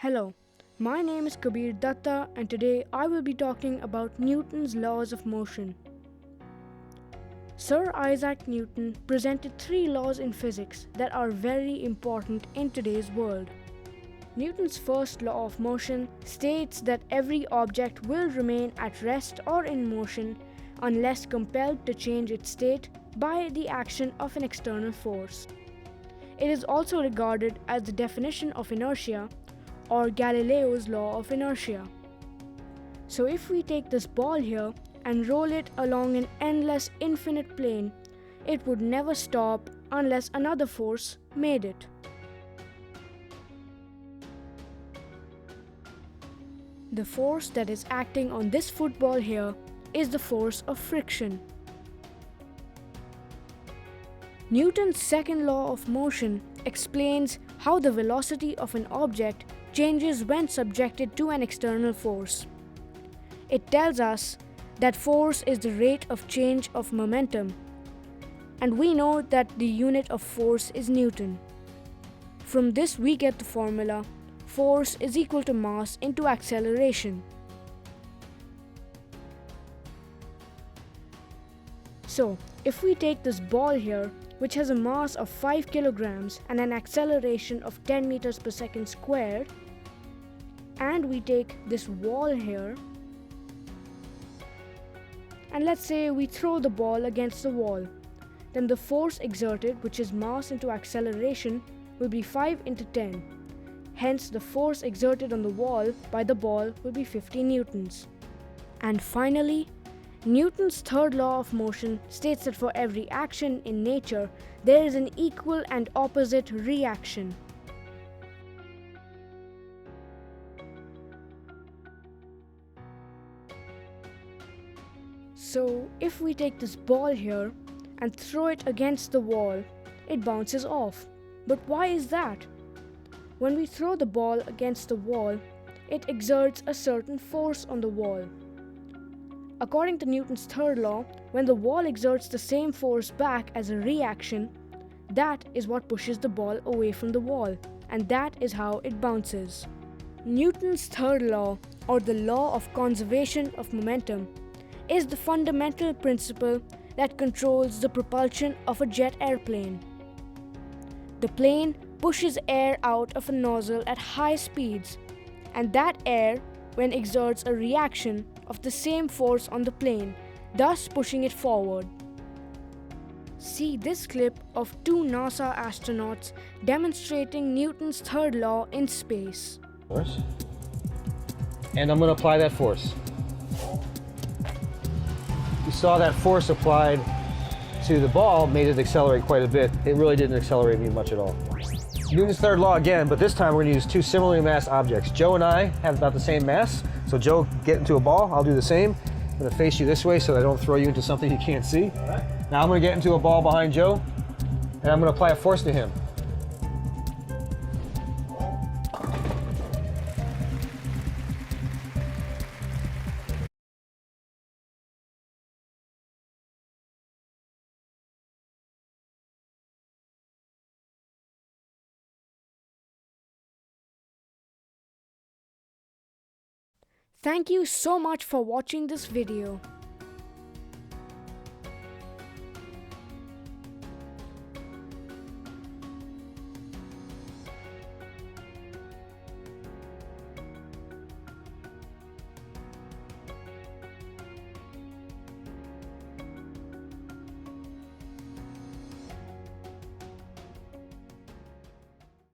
Hello, my name is Kabir Datta and today I will be talking about Newton's laws of motion. Sir Isaac Newton presented three laws in physics that are very important in today's world. Newton's first law of motion states that every object will remain at rest or in motion unless compelled to change its state by the action of an external force. It is also regarded as the definition of inertia, or Galileo's law of inertia. So if we take this ball here and roll it along an endless infinite plane, it would never stop unless another force made it. The force that is acting on this football here is the force of friction. Newton's second law of motion explains how the velocity of an object changes when subjected to an external force. It tells us that force is the rate of change of momentum, and we know that the unit of force is Newton. From this we get the formula force is equal to mass into acceleration. So, if we take this ball here, which has a mass of 5 kilograms and an acceleration of 10 meters per second squared, and we take this wall here, and let's say we throw the ball against the wall, then the force exerted, which is mass into acceleration, will be 5 into 10. Hence, the force exerted on the wall by the ball will be 50 newtons. And finally, Newton's third law of motion states that for every action in nature, there is an equal and opposite reaction. So, if we take this ball here and throw it against the wall, it bounces off. But why is that? When we throw the ball against the wall, it exerts a certain force on the wall. According to Newton's third law, when the wall exerts the same force back as a reaction, that is what pushes the ball away from the wall, and that is how it bounces. Newton's third law, or the law of conservation of momentum, is the fundamental principle that controls the propulsion of a jet airplane. The plane pushes air out of a nozzle at high speeds, and that air when exerts a reaction of the same force on the plane, thus pushing it forward. See this clip of two NASA astronauts demonstrating Newton's third law in space. Force. And I'm going to apply that force. You saw that force applied to the ball made it accelerate quite a bit. It really didn't accelerate me much at all. Newton's third law again, but this time we're going to use two similarly massed objects. Joe and I have about the same mass, so Joe, get into a ball, I'll do the same. I'm going to face you this way so that I don't throw you into something you can't see. Now I'm going to get into a ball behind Joe, and I'm going to apply a force to him. Thank you so much for watching this video.